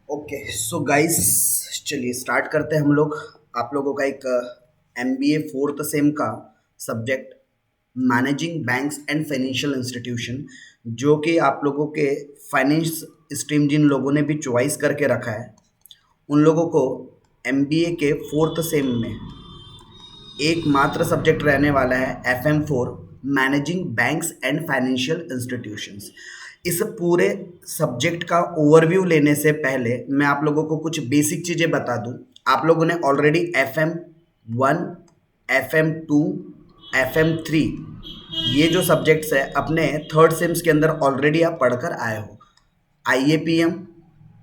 Okay so guys, चलिए start करते हैं हम लोग। आप लोगों का एक MBA फोर्थ सेम का subject managing banks and financial institution, जो कि आप लोगों के फाइनेंस स्ट्रीम जिन लोगों ने भी चॉइस करके रखा है उन लोगों को MBA के फोर्थ सेम में एक मात्र सब्जेक्ट रहने वाला है FM4 managing banks and financial institutions. इस पूरे सब्जेक्ट का ओवरव्यू लेने से पहले मैं आप लोगों को कुछ बेसिक चीज़ें बता दूं। आप लोगों ने ऑलरेडी FM1, FM2, FM3 ये जो सब्जेक्ट्स है अपने थर्ड सेम्स के अंदर ऑलरेडी आप पढ़कर आए हो। IAPM,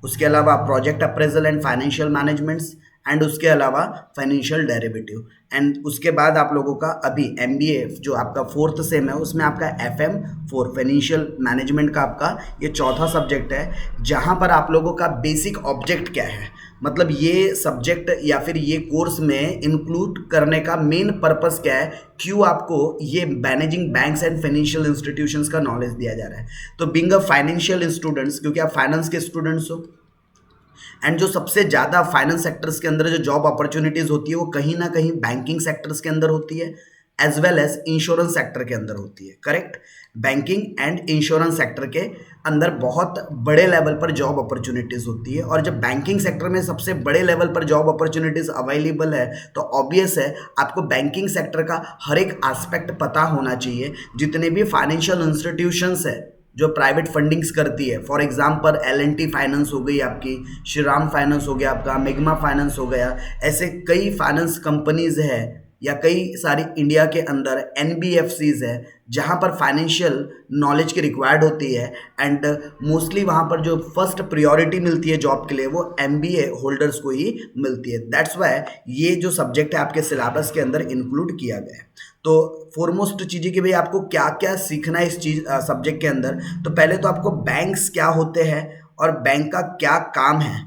उसके अलावा project appraisal and financial managements, and उसके अलावा फाइनेंशियल डेरिवेटिव। एंड उसके बाद आप लोगों का अभी MBA जो आपका फोर्थ सेम है उसमें आपका FM4 फाइनेंशियल मैनेजमेंट का आपका ये चौथा सब्जेक्ट है, जहाँ पर आप लोगों का बेसिक ऑब्जेक्ट क्या है, मतलब ये सब्जेक्ट या फिर ये कोर्स में इंक्लूड करने का मेन पर्पस क्या है, क्यों आपको ये managing banks and financial institutions का नॉलेज दिया जा रहा है। तो बीइंग अ फाइनेंशियल स्टूडेंट्स, क्योंकि आप फाइनेंस के स्टूडेंट्स हो, एंड जो सबसे ज़्यादा फाइनेंस सेक्टर्स के अंदर जो जॉब अपॉर्चुनिटीज़ होती है वो कहीं ना कहीं बैंकिंग सेक्टर्स के अंदर होती है as well as insurance sector के अंदर होती है। Correct, banking and insurance sector के अंदर बहुत बड़े लेवल पर जॉब अपॉर्चुनिटीज़ होती है, और जब बैंकिंग सेक्टर में सबसे बड़े लेवल पर जॉब अपॉर्चुनिटीज़ अवेलेबल है तो ऑब्वियस है आपको बैंकिंग सेक्टर का हर एक एस्पेक्ट पता होना चाहिए। जितने भी फाइनेंशियल इंस्टीट्यूशंस है जो प्राइवेट फंडिंग्स करती है, फॉर एग्जांपल L&T फाइनेंस हो गई आपकी, श्रीराम फाइनेंस हो गया आपका, मेगमा फाइनेंस हो गया, ऐसे कई फाइनेंस कंपनीज है या कई सारी इंडिया के अंदर NBFCs है जहाँ पर फाइनेंशियल नॉलेज की रिक्वायर्ड होती है। एंड मोस्टली वहाँ पर जो फर्स्ट प्रायोरिटी मिलती है जॉब के लिए वो MBA होल्डर्स को ही मिलती है। दैट्स वाई ये जो सब्जेक्ट है आपके सिलेबस के अंदर इंक्लूड किया गया है। तो फॉरमोस्ट चीज़ें कि भाई आपको क्या क्या सीखना है इस चीज़ सब्जेक्ट के अंदर। तो पहले तो आपको बैंक्स क्या होते हैं और बैंक का क्या काम है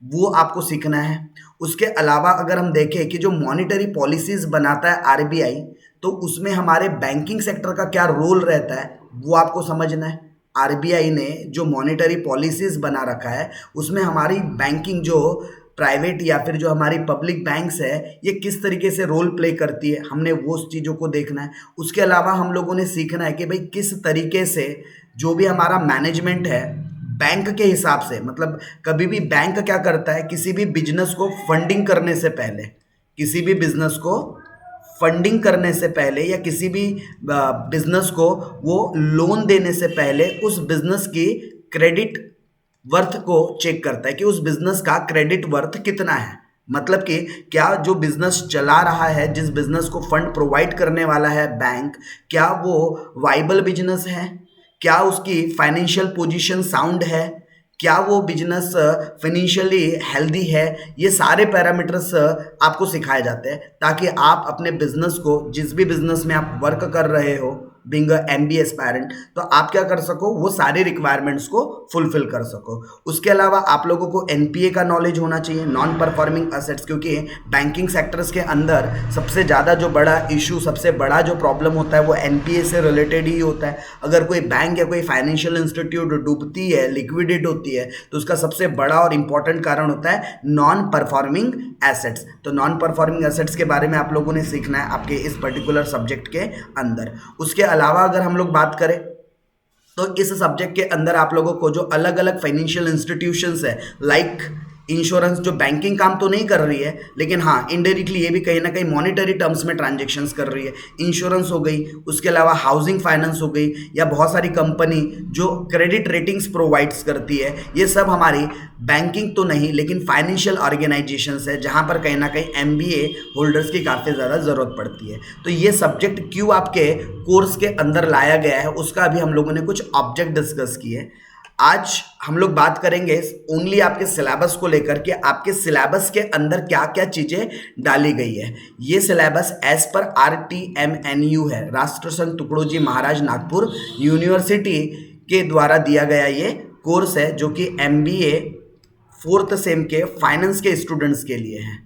वो आपको सीखना है। उसके अलावा अगर हम देखें कि जो मॉनिटरी पॉलिसीज बनाता है RBI, तो उसमें हमारे बैंकिंग सेक्टर का क्या रोल रहता है वो आपको समझना है। RBI ने जो मॉनिटरी पॉलिसीज बना रखा है उसमें हमारी बैंकिंग जो प्राइवेट या फिर जो हमारी पब्लिक बैंक्स है ये किस तरीके से रोल प्ले करती है, हमने वो चीज़ों को देखना है। उसके अलावा हम लोगों ने सीखना है कि भाई किस तरीके से जो भी हमारा मैनेजमेंट है बैंक के हिसाब से, मतलब कभी भी बैंक क्या करता है, किसी भी बिजनेस को फंडिंग करने से पहले, किसी भी बिजनेस को फंडिंग करने से पहले या किसी भी बिजनेस को वो लोन देने से पहले उस बिजनेस की क्रेडिट वर्थ को चेक करता है कि उस बिजनेस का क्रेडिट वर्थ कितना है। मतलब कि क्या जो बिजनेस चला रहा है, जिस बिजनेस को फंड प्रोवाइड करने वाला है बैंक, क्या वो वाइबल बिजनेस है, क्या उसकी फाइनेंशियल पोजीशन साउंड है, क्या वो बिजनेस फाइनेंशियली हेल्दी है। ये सारे पैरामीटर्स आपको सिखाए जाते हैं ताकि आप अपने बिजनेस को, जिस भी बिजनेस में आप वर्क कर रहे हो बीइंग अ MBA एस्पायरेंट, तो आप क्या कर सको, वो सारी रिक्वायरमेंट्स को फुलफिल कर सको। उसके अलावा आप लोगों को NPA का नॉलेज होना चाहिए, नॉन परफॉर्मिंग असेट्स, क्योंकि बैंकिंग सेक्टर्स के अंदर सबसे ज़्यादा जो बड़ा इशू, सबसे बड़ा जो प्रॉब्लम होता है वो NPA से रिलेटेड ही होता है। अगर कोई बैंक या कोई फाइनेंशियल इंस्टीट्यूट डूबती है, लिक्विडेट होती है, तो उसका सबसे बड़ा और इंपॉर्टेंट कारण होता है नॉन परफॉर्मिंग एसेट्स। तो नॉन परफॉर्मिंग एसेट्स के बारे में आप लोगों ने सीखना है आपके इस पर्टिकुलर सब्जेक्ट के अंदर। उसके अलावा अगर हम लोग बात करें तो इस सब्जेक्ट के अंदर आप लोगों को जो अलग अलग फाइनेंशियल इंस्टीट्यूशंस है, लाइक इंश्योरेंस, जो बैंकिंग काम तो नहीं कर रही है लेकिन हाँ इनडायरेक्टली ये भी कहीं ना कहीं मॉनिटरी टर्म्स में ट्रांजेक्शन्स कर रही है, इंश्योरेंस हो गई। उसके अलावा हाउसिंग फाइनेंस हो गई, या बहुत सारी कंपनी जो क्रेडिट रेटिंग्स प्रोवाइड्स करती है, ये सब हमारी बैंकिंग तो नहीं लेकिन फाइनेंशियल ऑर्गेनाइजेशंस है जहाँ पर कहीं ना कहीं MBA होल्डर्स की काफ़ी ज़्यादा ज़रूरत पड़ती है। तो ये सब्जेक्ट क्यों आपके कोर्स के अंदर लाया गया है उसका अभी हम लोगों ने कुछ ऑब्जेक्ट डिस्कस किए। आज हम लोग बात करेंगे ओनली आपके सिलेबस को लेकर के, आपके सिलेबस के अंदर क्या क्या चीज़ें डाली गई है। ये सिलेबस एज पर RTMNU है, राष्ट्र संत तुकडोजी महाराज नागपुर यूनिवर्सिटी के द्वारा दिया गया ये कोर्स है, जो कि MBA फोर्थ सेम के फाइनेंस के स्टूडेंट्स के लिए है।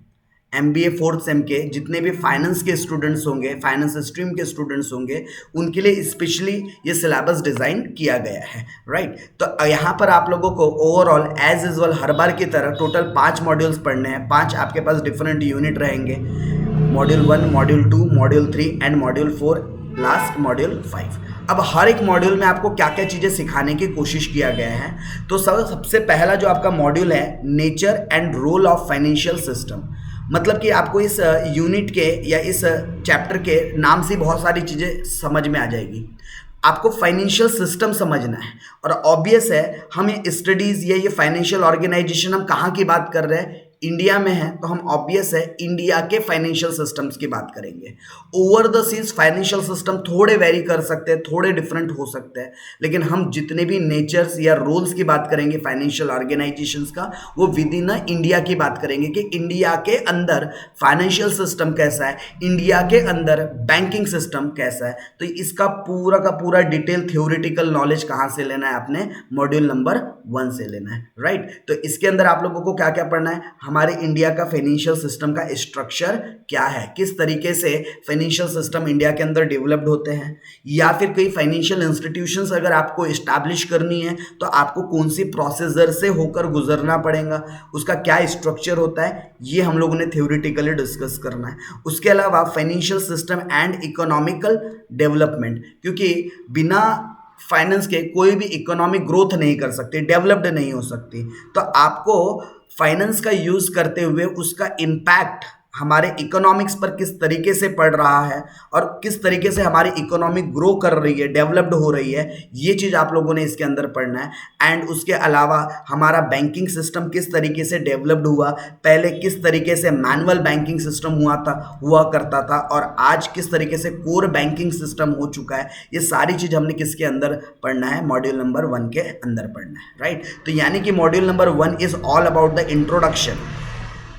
MBA फोर्थ सेम के जितने भी फाइनेंस के स्टूडेंट्स होंगे, फाइनेंस स्ट्रीम के स्टूडेंट्स होंगे, उनके लिए स्पेशली ये सिलेबस डिज़ाइन किया गया है, राइट। तो यहाँ पर आप लोगों को ओवरऑल एज यूजुअल हर बार की तरह टोटल 5 मॉड्यूल्स पढ़ने हैं। 5 आपके पास डिफरेंट यूनिट रहेंगे, module 1, module 2, module 3 and module 4, last module 5। अब हर एक मॉड्यूल में आपको क्या क्या चीज़ें सिखाने की कोशिश किया गया है। तो सबसे पहला जो आपका मॉड्यूल है, nature and role of financial system, मतलब कि आपको इस यूनिट के या इस चैप्टर के नाम से बहुत सारी चीज़ें समझ में आ जाएगी। आपको फाइनेंशियल सिस्टम समझना है और ऑब्वियस है हम ये स्टडीज़ या ये फाइनेंशियल ऑर्गेनाइजेशन हम कहाँ की बात कर रहे हैं, इंडिया में है, तो हम ऑब्वियस है इंडिया के फाइनेंशियल सिस्टम्स की बात करेंगे। Over the seas financial system थोड़े वेरी कर सकते हैं, थोड़े डिफरेंट हो सकते हैं, लेकिन हम जितने भी नेचर्स या रोल्स की बात करेंगे फाइनेंशियल ऑर्गेनाइजेशंस का, वो विद इन इंडिया की बात करेंगे कि इंडिया के अंदर फाइनेंशियल सिस्टम कैसा है, इंडिया के अंदर बैंकिंग सिस्टम कैसा है। तो इसका पूरा का पूरा डिटेल थ्योरेटिकल नॉलेज कहाँ से लेना है, आपने मॉड्यूल नंबर 1 से लेना है, राइट। तो इसके अंदर आप लोगों को क्या क्या पढ़ना है, हमारे इंडिया का फाइनेंशियल सिस्टम का स्ट्रक्चर क्या है, किस तरीके से फाइनेंशियल सिस्टम इंडिया के अंदर डेवलप्ड होते हैं, या फिर कोई फाइनेंशियल इंस्टीट्यूशंस अगर आपको इस्टेब्लिश करनी है तो आपको कौन सी प्रोसीजर से होकर गुजरना पड़ेगा, उसका क्या स्ट्रक्चर होता है, ये हम लोगों ने थ्योरेटिकली डिस्कस करना है। उसके अलावा financial system and economical development, क्योंकि बिना फाइनेंस के कोई भी इकोनॉमिक ग्रोथ नहीं कर सकती, डेवलप्ड नहीं हो सकती। तो आपको फाइनेंस का यूज़ करते हुए उसका इम्पैक्ट हमारे इकोनॉमिक्स पर किस तरीके से पड़ रहा है और किस तरीके से हमारी इकोनॉमी ग्रो कर रही है, डेवलप्ड हो रही है, ये चीज़ आप लोगों ने इसके अंदर पढ़ना है। एंड उसके अलावा हमारा बैंकिंग सिस्टम किस तरीके से डेवलप्ड हुआ, पहले किस तरीके से मैनुअल बैंकिंग सिस्टम हुआ करता था और आज किस तरीके से कोर बैंकिंग सिस्टम हो चुका है, ये सारी चीज़ हमने किसके अंदर पढ़ना है, मॉड्यूल नंबर 1 के अंदर पढ़ना है, राइट। तो यानी कि module number 1 is all about the introduction,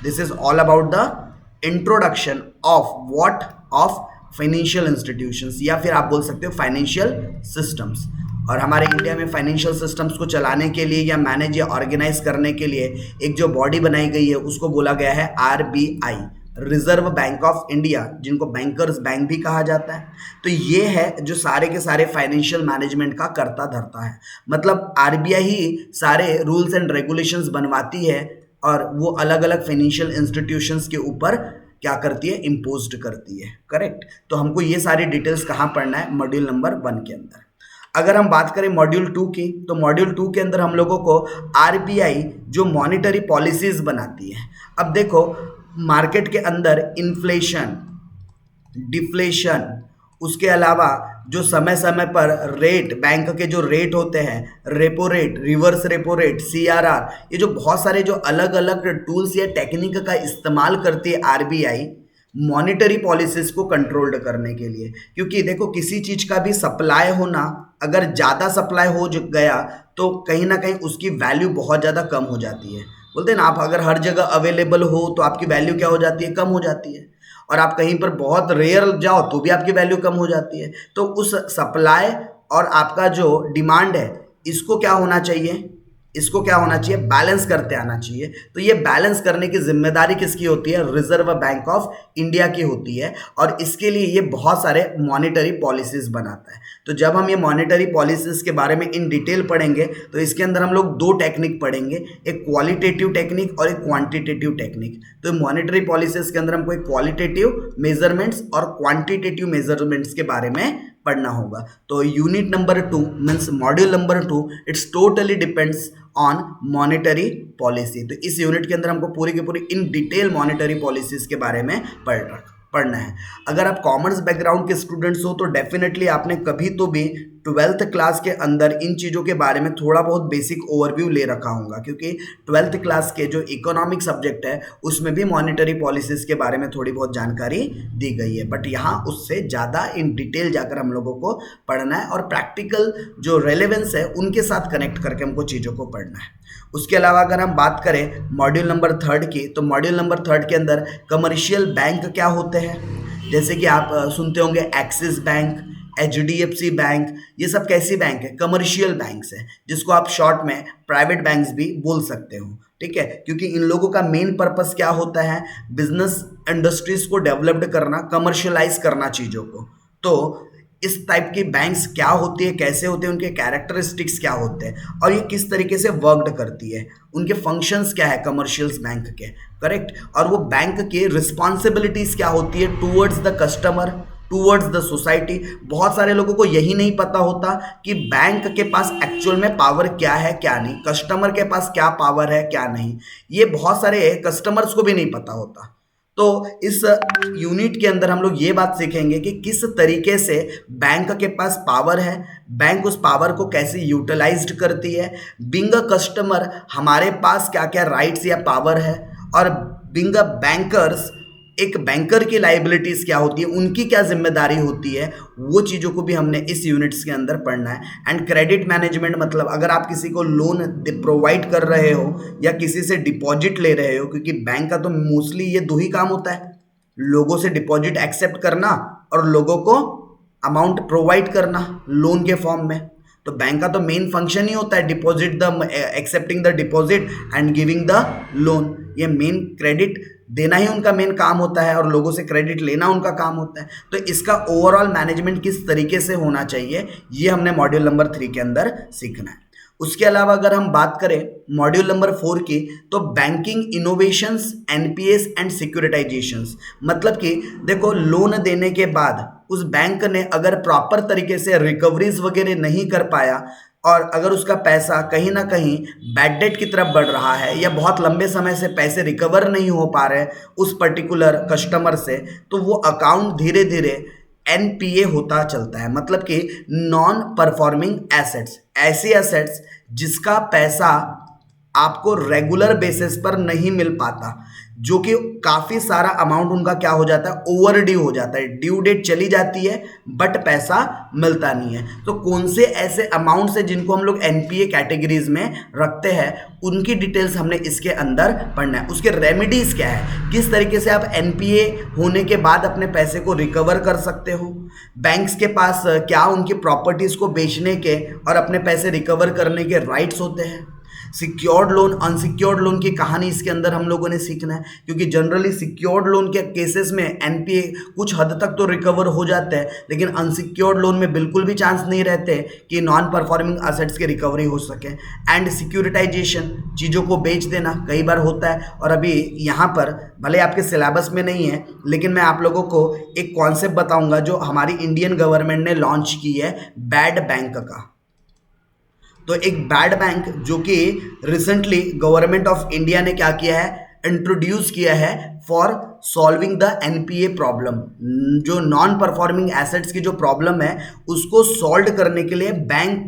this is all about the introduction of what, of financial institutions, या फिर आप बोल सकते हो फाइनेंशियल सिस्टम्स। और हमारे इंडिया में फाइनेंशियल सिस्टम्स को चलाने के लिए या मैनेज या ऑर्गेनाइज करने के लिए एक जो बॉडी बनाई गई है उसको बोला गया है RBI, reserve bank of India, जिनको बैंकर्स बैंक भी कहा जाता है। तो ये है जो सारे के सारे फाइनेंशियल मैनेजमेंट का करता धरता है, मतलब RBI ही सारे रूल्स एंड रेगुलेशंस बनवाती है और वो अलग अलग फाइनेंशियल इंस्टीट्यूशंस के ऊपर क्या करती है, इम्पोज्ड करती है, करेक्ट। तो हमको ये सारी डिटेल्स कहाँ पढ़ना है, मॉड्यूल नंबर 1 के अंदर। अगर हम बात करें मॉड्यूल 2 की, तो मॉड्यूल 2 के अंदर हम लोगों को RBI जो मॉनिटरी पॉलिसीज बनाती है। अब देखो मार्केट के अंदर इन्फ्लेशन, डिफ्लेशन, उसके अलावा जो समय समय पर रेट, बैंक के जो रेट होते हैं, repo rate, reverse repo rate, CRR, ये जो बहुत सारे जो अलग अलग टूल्स या टेक्निक का इस्तेमाल करती है RBI मॉनिटरी पॉलिसीज को कंट्रोल्ड करने के लिए। क्योंकि देखो किसी चीज़ का भी सप्लाई होना, अगर ज़्यादा सप्लाई हो गया तो कहीं ना कहीं उसकी वैल्यू बहुत ज़्यादा कम हो जाती है। बोलते हैं ना, आप अगर हर जगह अवेलेबल हो तो आपकी वैल्यू क्या हो जाती है, कम हो जाती है, और आप कहीं पर बहुत रेयर जाओ तो भी आपकी वैल्यू कम हो जाती है। तो उस सप्लाई और आपका जो डिमांड है इसको क्या होना चाहिए, इसको क्या होना चाहिए, बैलेंस करते आना चाहिए। तो ये बैलेंस करने की जिम्मेदारी किसकी होती है, रिजर्व बैंक ऑफ इंडिया की होती है, और इसके लिए ये बहुत सारे मॉनिटरी पॉलिसीज बनाता है। तो जब हम ये मॉनिटरी पॉलिसीज के बारे में इन डिटेल पढ़ेंगे तो इसके अंदर हम लोग 2 टेक्निक पढ़ेंगे, एक क्वालिटेटिव टेक्निक और एक क्वांटिटेटिव टेक्निक। तो मॉनिटरी पॉलिसीज के अंदर हमको एक क्वालिटेटिव मेजरमेंट्स और क्वांटिटेटिव मेजरमेंट्स के बारे में पढ़ना होगा। तो unit number 2 means module number 2 it's totally depends on monetary policy. तो इस यूनिट के अंदर हमको पूरी की पूरी इन डिटेल मॉनिटरी पॉलिसीज के बारे में पढ़ना है। अगर आप कॉमर्स बैकग्राउंड के स्टूडेंट्स हो तो डेफिनेटली आपने कभी तो भी 12th क्लास के अंदर इन चीज़ों के बारे में थोड़ा बहुत बेसिक ओवरव्यू ले रखा होगा, क्योंकि 12th क्लास के जो इकोनॉमिक सब्जेक्ट है उसमें भी मॉनिटरी पॉलिसीज़ के बारे में थोड़ी बहुत जानकारी दी गई है, बट यहाँ उससे ज़्यादा इन डिटेल जाकर हम लोगों को पढ़ना है और प्रैक्टिकल जो रेलेवेंस है उनके साथ कनेक्ट करके हमको चीज़ों को पढ़ना है। उसके अलावा अगर हम बात करें मॉड्यूल नंबर 3 की, तो मॉड्यूल नंबर 3 के अंदर कमर्शियल बैंक क्या होते हैं, जैसे कि आप सुनते होंगे एक्सिस बैंक, HDFC बैंक, ये सब कैसी बैंक है? कमर्शियल बैंक्स है, जिसको आप शॉर्ट में प्राइवेट बैंक्स भी बोल सकते हो। ठीक है, क्योंकि इन लोगों का मेन पर्पस क्या होता है? बिजनेस इंडस्ट्रीज को डेवलप्ड करना, कमर्शियलाइज करना चीज़ों को। तो इस टाइप की बैंक्स क्या होती है, कैसे होते हैं, उनके कैरेक्टरिस्टिक्स क्या होते हैं, और ये किस तरीके से वर्कड करती है, उनके फंक्शंस क्या है कमर्शियल्स बैंक के, करेक्ट। और वो बैंक की रिस्पॉन्सिबिलिटीज क्या होती है towards the customer, towards the society. बहुत सारे लोगों को यही नहीं पता होता कि बैंक के पास एक्चुअल में पावर क्या है क्या नहीं, कस्टमर के पास क्या पावर है क्या नहीं, ये बहुत सारे कस्टमर्स को भी नहीं पता होता। तो इस यूनिट के अंदर हम लोग ये बात सीखेंगे कि किस तरीके से बैंक के पास पावर है, बैंक उस पावर को कैसे यूटिलाइज्ड करती है, बीइंग अ कस्टमर हमारे पास क्या क्या राइट्स या पावर है, और बीइंग अ बैंकर्स एक बैंकर की लाइबिलिटीज क्या होती है, उनकी क्या जिम्मेदारी होती है, वो चीज़ों को भी हमने इस यूनिट्स के अंदर पढ़ना है। एंड क्रेडिट मैनेजमेंट मतलब अगर आप किसी को लोन प्रोवाइड कर रहे हो या किसी से डिपॉजिट ले रहे हो, क्योंकि बैंक का तो मोस्टली ये दो ही काम होता है, लोगों से डिपॉजिट एक्सेप्ट करना और लोगों को अमाउंट प्रोवाइड करना लोन के फॉर्म में। तो बैंक का तो मेन फंक्शन ही होता है deposit the accepting the deposit and giving the loan. ये मेन क्रेडिट देना ही उनका मेन काम होता है और लोगों से क्रेडिट लेना उनका काम होता है। तो इसका ओवरऑल मैनेजमेंट किस तरीके से होना चाहिए, ये हमने मॉड्यूल नंबर 3 के अंदर सीखना है। उसके अलावा अगर हम बात करें मॉड्यूल नंबर 4 की, तो बैंकिंग इनोवेशंस, एनपीएस एंड सिक्योरिटाइजेशंस। मतलब कि देखो, लोन देने के बाद उस बैंक ने अगर प्रॉपर तरीके से रिकवरीज वगैरह नहीं कर पाया और अगर उसका पैसा कहीं ना कहीं बैड डेट की तरफ बढ़ रहा है या बहुत लंबे समय से पैसे रिकवर नहीं हो पा रहे उस पर्टिकुलर कस्टमर से, तो वो अकाउंट धीरे धीरे एनपीए होता चलता है। मतलब कि नॉन परफॉर्मिंग एसेट्स, ऐसी एसेट्स जिसका पैसा आपको रेगुलर बेसिस पर नहीं मिल पाता, जो कि काफ़ी सारा अमाउंट उनका क्या हो जाता है, ओवर ड्यू हो जाता है, ड्यू डेट चली जाती है बट पैसा मिलता नहीं है। तो कौन से ऐसे अमाउंट है जिनको हम लोग एनपीए कैटेगरीज में रखते हैं, उनकी डिटेल्स हमने इसके अंदर पढ़ना है। उसके रेमेडीज क्या है, किस तरीके से आप एनपीए होने के बाद अपने पैसे को रिकवर कर सकते हो, बैंक्स के पास क्या उनकी प्रॉपर्टीज़ को बेचने के और अपने पैसे रिकवर करने के राइट्स होते हैं, सिक्योर्ड लोन, अनसिक्योर्ड लोन की कहानी इसके अंदर हम लोगों ने सीखना है। क्योंकि जनरली सिक्योर्ड लोन के केसेस में एनपीए कुछ हद तक तो रिकवर हो जाते हैं, लेकिन अनसिक्योर्ड लोन में बिल्कुल भी चांस नहीं रहते कि नॉन परफॉर्मिंग असेट्स की रिकवरी हो सके। एंड सिक्योरिटाइजेशन, चीज़ों को बेच देना कई बार होता है, और अभी यहाँ पर भले आपके सिलेबस में नहीं है, लेकिन मैं आप लोगों को एक कॉन्सेप्ट बताऊँगा जो हमारी इंडियन गवर्नमेंट ने लॉन्च की है, बैड बैंक का। तो एक बैड बैंक जो कि रिसेंटली गवर्नमेंट ऑफ इंडिया ने क्या किया है, इंट्रोड्यूस किया है for solving the NPA problem. जो नॉन परफॉर्मिंग एसेट्स की जो प्रॉब्लम है उसको सॉल्व करने के लिए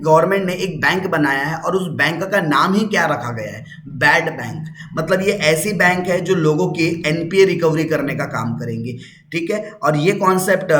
गवर्नमेंट ने एक बैंक बनाया है, और उस बैंक का नाम ही क्या रखा गया है, बैड बैंक। मतलब ये ऐसी बैंक है जो लोगों की एनपीए रिकवरी करने का काम करेंगी। ठीक है, और ये कॉन्सेप्ट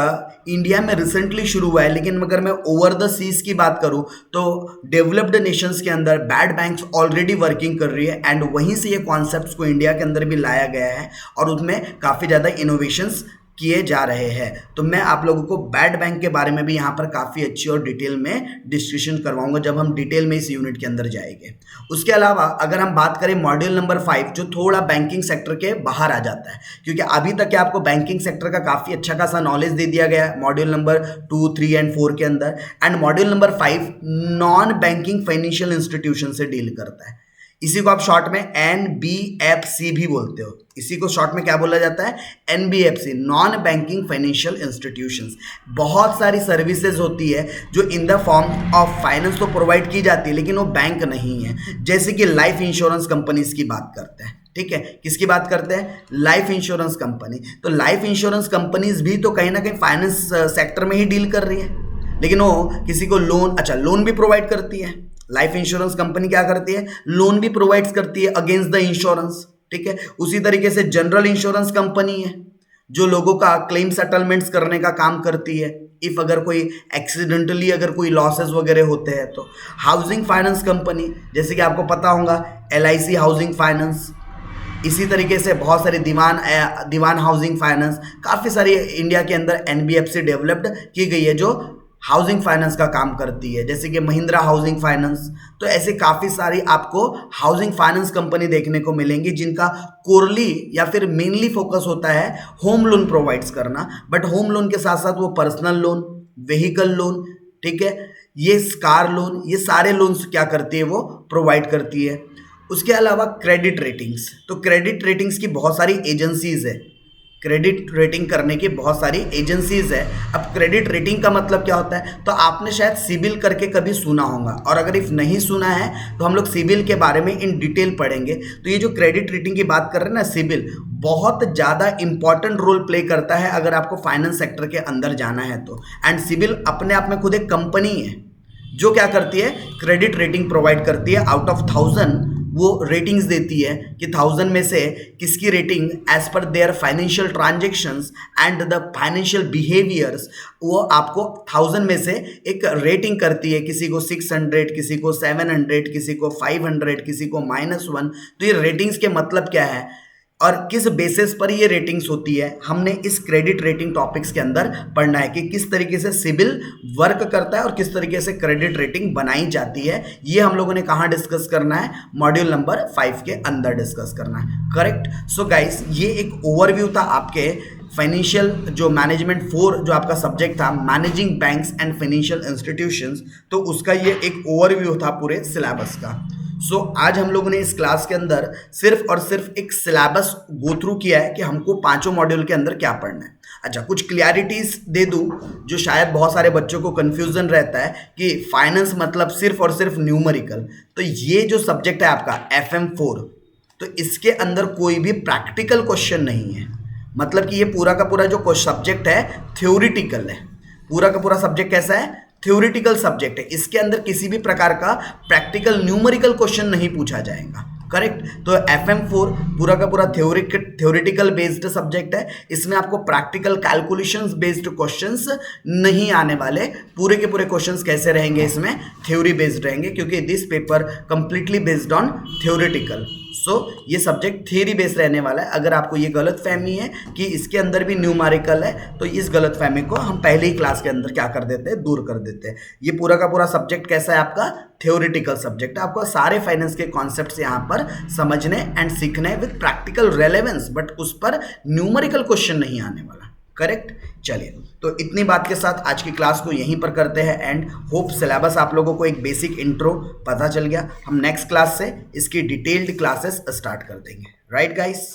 इंडिया में रिसेंटली शुरू हुआ है, लेकिन अगर मैं ओवर द सीज की बात करूं तो डेवलप्ड नेशंस के अंदर बैड बैंक्स ऑलरेडी वर्किंग कर रही है, एंड वहीं से ये कॉन्सेप्ट्स को इंडिया के अंदर भी लाया गया है और उसमें काफ़ी ज़्यादा इनोवेशंस किए जा रहे हैं। तो मैं आप लोगों को बैड बैंक के बारे में भी यहाँ पर काफ़ी अच्छी और डिटेल में डिस्कशन करवाऊंगा जब हम डिटेल में इस यूनिट के अंदर जाएंगे। उसके अलावा अगर हम बात करें मॉड्यूल नंबर 5, जो थोड़ा बैंकिंग सेक्टर के बाहर आ जाता है, क्योंकि अभी तक आपको बैंकिंग सेक्टर का काफ़ी अच्छा खासा नॉलेज दे दिया गया है मॉड्यूल नंबर 2, 3 एंड 4 के अंदर। And module number 5 non banking financial institution से डील करता है। इसी को आप शॉर्ट में एनबीएफसी भी बोलते हो। इसी को शॉर्ट में क्या बोला जाता है, NBFC, non banking financial institutions. बहुत सारी सर्विसेज होती है जो in the form of finance तो प्रोवाइड की जाती है, लेकिन वो बैंक नहीं है। जैसे कि लाइफ इंश्योरेंस कंपनीज की बात करते हैं, ठीक है, किसकी बात करते हैं, लाइफ इंश्योरेंस कंपनी। तो लाइफ इंश्योरेंस कंपनीज भी तो कहीं ना कहीं फाइनेंस सेक्टर में ही डील कर रही है, लेकिन वो किसी को लोन भी प्रोवाइड करती है। लाइफ इंश्योरेंस कंपनी क्या करती है, लोन भी प्रोवाइड करती है अगेंस्ट द इंश्योरेंस। ठीक है, उसी तरीके से जनरल इंश्योरेंस कंपनी है जो लोगों का क्लेम सेटलमेंट्स करने का काम करती है, इफ अगर कोई एक्सीडेंटली अगर कोई लॉसेस वगैरह होते हैं तो। हाउसिंग फाइनेंस कंपनी, जैसे कि आपको पता होगा LIC हाउसिंग फाइनेंस। इसी तरीके से बहुत सारी दीवान हाउसिंग फाइनेंस, काफ़ी सारी इंडिया के अंदर NBFC डेवलप्ड की गई है जो हाउसिंग फाइनेंस का काम करती है, जैसे कि महिंद्रा हाउसिंग फाइनेंस। तो ऐसे काफ़ी सारी आपको हाउसिंग फाइनेंस कंपनी देखने को मिलेंगी जिनका कोरली या फिर मेनली फोकस होता है होम लोन प्रोवाइड्स करना। बट होम लोन के साथ साथ वो पर्सनल लोन, व्हीकल लोन, ठीक है, ये कार लोन, ये सारे लोन्स क्या करती है वो प्रोवाइड करती है। उसके अलावा क्रेडिट रेटिंग्स, तो क्रेडिट रेटिंग्स की बहुत सारी एजेंसीज है, क्रेडिट रेटिंग करने की बहुत सारी एजेंसीज है। अब क्रेडिट रेटिंग का मतलब क्या होता है, तो आपने शायद सिबिल करके कभी सुना होगा, और अगर इफ नहीं सुना है तो हम लोग सिबिल के बारे में इन डिटेल पढ़ेंगे। तो ये जो क्रेडिट रेटिंग की बात कर रहे हैं ना, सिबिल बहुत ज़्यादा इंपॉर्टेंट रोल प्ले करता है अगर आपको फाइनेंस सेक्टर के अंदर जाना है तो। एंड सिबिल अपने आप में खुद एक कंपनी है जो क्या करती है, क्रेडिट रेटिंग प्रोवाइड करती है। आउट ऑफ 1000 वो रेटिंग्स देती है कि 1000 में से किसकी rating as per their financial transactions and the financial behaviours, वो आपको 1000 में से एक रेटिंग करती है। किसी को 600, किसी को 700, किसी को 500, किसी को -1। तो ये रेटिंग्स के मतलब क्या है और किस बेसिस पर ये रेटिंग्स होती है, हमने इस क्रेडिट रेटिंग टॉपिक्स के अंदर पढ़ना है कि किस तरीके से सिबिल वर्क करता है और किस तरीके से क्रेडिट रेटिंग बनाई जाती है। ये हम लोगों ने कहाँ डिस्कस करना है, मॉड्यूल नंबर 5 के अंदर डिस्कस करना है, करेक्ट। सो गाइस, ये एक ओवरव्यू था आपके फाइनेंशियल जो मैनेजमेंट 4 जो आपका सब्जेक्ट था, managing banks and financial institutions, तो उसका ये एक ओवरव्यू था पूरे सिलेबस का। सो आज हम लोगों ने इस क्लास के अंदर सिर्फ और सिर्फ एक सिलेबस गो थ्रू किया है कि हमको पांचों मॉड्यूल के अंदर क्या पढ़ना है। अच्छा, कुछ क्लैरिटीज दे दूं जो शायद बहुत सारे बच्चों को कंफ्यूजन रहता है कि फाइनेंस मतलब सिर्फ और सिर्फ न्यूमेरिकल। तो ये जो सब्जेक्ट है आपका FM4, तो इसके अंदर कोई भी प्रैक्टिकल क्वेश्चन नहीं है। मतलब कि ये पूरा का पूरा जो सब्जेक्ट है थ्योरिटिकल है। पूरा का पूरा सब्जेक्ट कैसा है, थ्योरिटिकल सब्जेक्ट है। इसके अंदर किसी भी प्रकार का प्रैक्टिकल न्यूमेरिकल क्वेश्चन नहीं पूछा जाएगा, करेक्ट। तो FM4 पूरा का पूरा थ्योरिटिकल बेस्ड सब्जेक्ट है। इसमें आपको प्रैक्टिकल कैलकुलेशंस बेस्ड क्वेश्चंस नहीं आने वाले। पूरे के पूरे क्वेश्चंस कैसे रहेंगे, इसमें थ्योरी बेस्ड रहेंगे, क्योंकि this paper completely based on theoretical. So ये सब्जेक्ट थ्योरी बेस्ड रहने वाला है। अगर आपको ये गलत फहमी है कि इसके अंदर भी न्यूमेरिकल है, तो इस गलत फहमी को हम पहले ही क्लास के अंदर क्या कर देते हैं, दूर कर देते हैं। ये पूरा का पूरा सब्जेक्ट कैसा है आपका, थ्योरिटिकल सब्जेक्ट है। आपको सारे फाइनेंस के कॉन्सेप्ट्स यहाँ पर समझने एंड सीखने विद प्रैक्टिकल रेलेवेंस, बट उस पर न्यूमेरिकल क्वेश्चन नहीं आने वाला, करेक्ट। चलिए, तो इतनी बात के साथ आज की क्लास को यहीं पर करते हैं एंड होप सिलेबस आप लोगों को एक बेसिक इंट्रो पता चल गया। हम नेक्स्ट क्लास से इसकी डिटेल्ड क्लासेस स्टार्ट कर देंगे, राइट गाइस।